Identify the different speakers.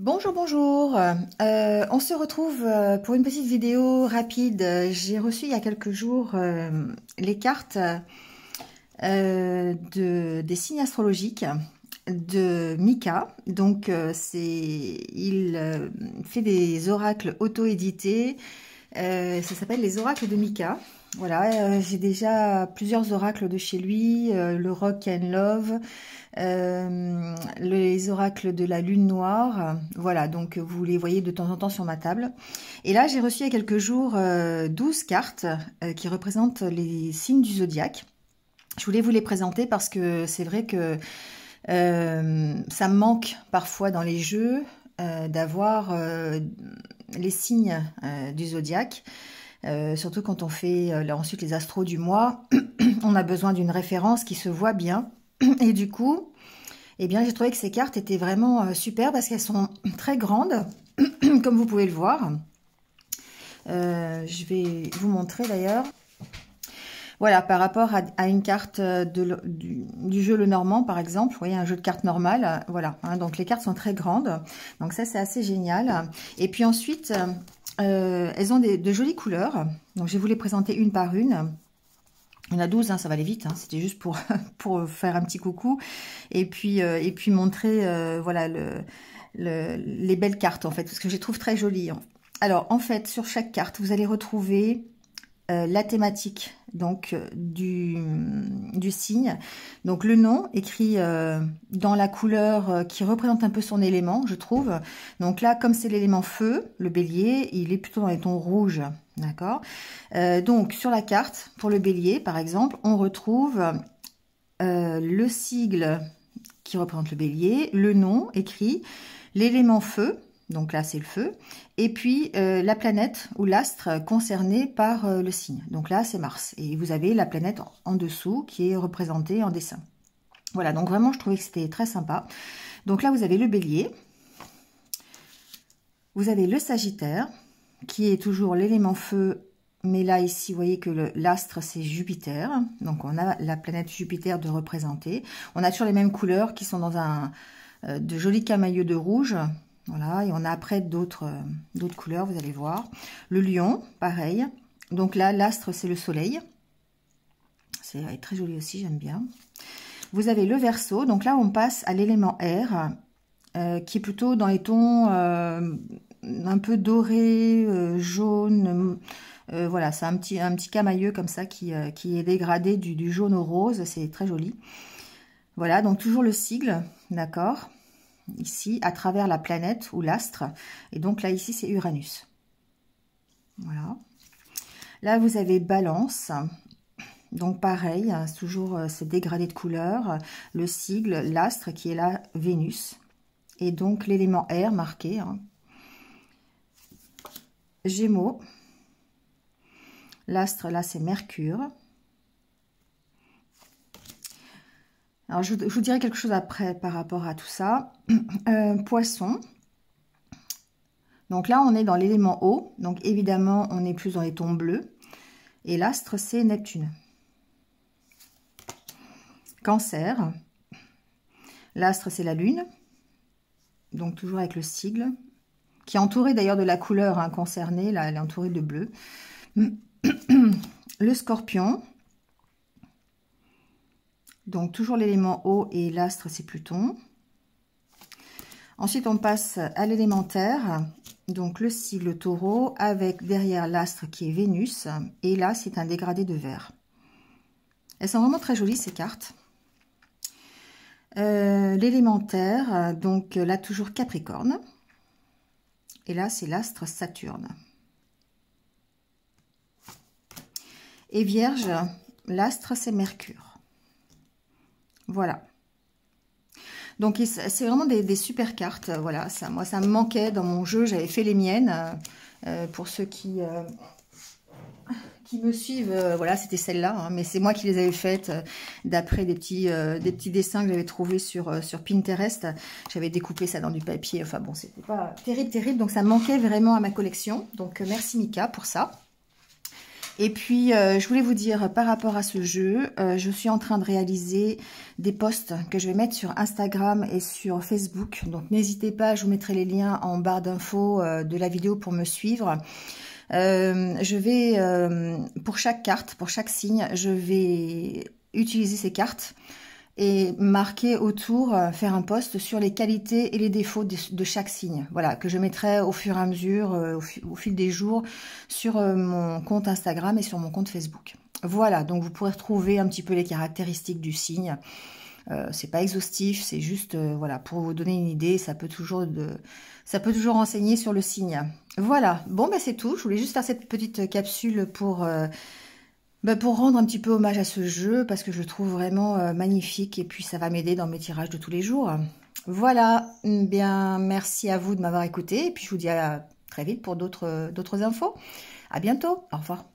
Speaker 1: Bonjour, bonjour. On se retrouve pour une petite vidéo rapide. J'ai reçu il y a quelques jours les cartes des signes astrologiques de Mika. Donc, il fait des oracles auto-édités. Ça s'appelle les oracles de Mika. Voilà, j'ai déjà plusieurs oracles de chez lui, le Rock and Love, les oracles de la lune noire, voilà, donc vous les voyez de temps en temps sur ma table. Et là, j'ai reçu il y a quelques jours 12 cartes qui représentent les signes du zodiaque. Je voulais vous les présenter parce que c'est vrai que ça me manque parfois dans les jeux d'avoir les signes du zodiaque. Surtout quand on fait ensuite les astros du mois, on a besoin d'une référence qui se voit bien. Et du coup, eh bien, j'ai trouvé que ces cartes étaient vraiment super parce qu'elles sont très grandes, comme vous pouvez le voir. Je vais vous montrer d'ailleurs. Voilà, par rapport à une carte du jeu Le Normand, par exemple, vous voyez, un jeu de cartes normal, voilà, hein, donc les cartes sont très grandes, donc ça c'est assez génial. Et puis ensuite, elles ont de jolies couleurs, donc je vais vous les présenter une par une. Il y en a 12, hein, ça va aller vite, hein, c'était juste pour, pour faire un petit coucou, et puis montrer voilà, les belles cartes, en fait, parce que je les trouve très jolies. Alors, en fait, sur chaque carte, vous allez retrouver la thématique donc du signe, donc le nom écrit dans la couleur qui représente un peu son élément, je trouve. Donc là, comme c'est l'élément feu, le bélier, il est plutôt dans les tons rouges, d'accord. Donc sur la carte, pour le bélier par exemple, on retrouve le sigle qui représente le bélier, le nom écrit, l'élément feu, donc là c'est le feu, et puis la planète ou l'astre concerné par le signe. Donc là c'est Mars, et vous avez la planète en dessous qui est représentée en dessin. Voilà, donc vraiment je trouvais que c'était très sympa. Donc là vous avez le bélier, vous avez le sagittaire, qui est toujours l'élément feu, mais là ici vous voyez que l'astre c'est Jupiter, donc on a la planète Jupiter de représenter. On a toujours les mêmes couleurs qui sont dans de jolis camailleux de rouge. Voilà, et on a après d'autres couleurs, vous allez voir. Le lion, pareil. Donc là, l'astre, c'est le soleil. C'est très joli aussi, j'aime bien. Vous avez le Verseau. Donc là, on passe à l'élément air, qui est plutôt dans les tons un peu dorés, jaune. Voilà, c'est un petit camailleux comme ça qui est dégradé du jaune au rose. C'est très joli. Voilà, donc toujours le sigle, d'accord, ici à travers la planète ou l'astre, et donc là ici c'est Uranus. Voilà, là vous avez Balance, donc pareil, c'est toujours ce dégradé de couleurs, le sigle, l'astre qui est là Vénus, et donc l'élément air marqué, hein. Gémeaux, l'astre là c'est Mercure. Alors, je vous dirai quelque chose après par rapport à tout ça. Poisson. Donc là, on est dans l'élément eau. Donc évidemment, on est plus dans les tons bleus. Et l'astre, c'est Neptune. Cancer. L'astre, c'est la lune. Donc toujours avec le sigle. Qui est entouré d'ailleurs de la couleur hein, concernée. Là, elle est entourée de bleu. Le scorpion. Donc, toujours l'élément eau et l'astre, c'est Pluton. Ensuite, on passe à l'élémentaire. Donc, le sigle taureau avec derrière l'astre qui est Vénus. Et là, c'est un dégradé de vert. Elles sont vraiment très jolies, ces cartes. L'élémentaire, donc là, toujours Capricorne. Et là, c'est l'astre Saturne. Et Vierge, l'astre, c'est Mercure. Voilà. Donc, c'est vraiment des super cartes. Voilà, ça, moi, ça me manquait dans mon jeu. J'avais fait les miennes. Pour ceux qui me suivent, voilà, c'était celle-là. Hein, mais c'est moi qui les avais faites d'après des petits dessins que j'avais trouvés sur Pinterest. J'avais découpé ça dans du papier. Enfin, bon, c'était pas terrible, terrible. Donc, ça manquait vraiment à ma collection. Donc, merci Mika pour ça. Et puis, je voulais vous dire, par rapport à ce jeu, je suis en train de réaliser des posts que je vais mettre sur Instagram et sur Facebook. Donc, n'hésitez pas, je vous mettrai les liens en barre d'infos de la vidéo pour me suivre. Je vais, pour chaque carte, pour chaque signe, je vais utiliser ces cartes et marquer autour, faire un post sur les qualités et les défauts de chaque signe. Voilà, que je mettrai au fur et à mesure, au fil des jours, sur mon compte Instagram et sur mon compte Facebook. Voilà, donc vous pourrez retrouver un petit peu les caractéristiques du signe. C'est pas exhaustif, c'est juste, voilà, pour vous donner une idée, ça peut toujours renseigner sur le signe. Voilà, bon, ben c'est tout. Je voulais juste faire cette petite capsule pour rendre un petit peu hommage à ce jeu, parce que je le trouve vraiment magnifique, et puis ça va m'aider dans mes tirages de tous les jours. Voilà, bien, merci à vous de m'avoir écouté, et puis je vous dis à très vite pour d'autres infos. À bientôt, au revoir.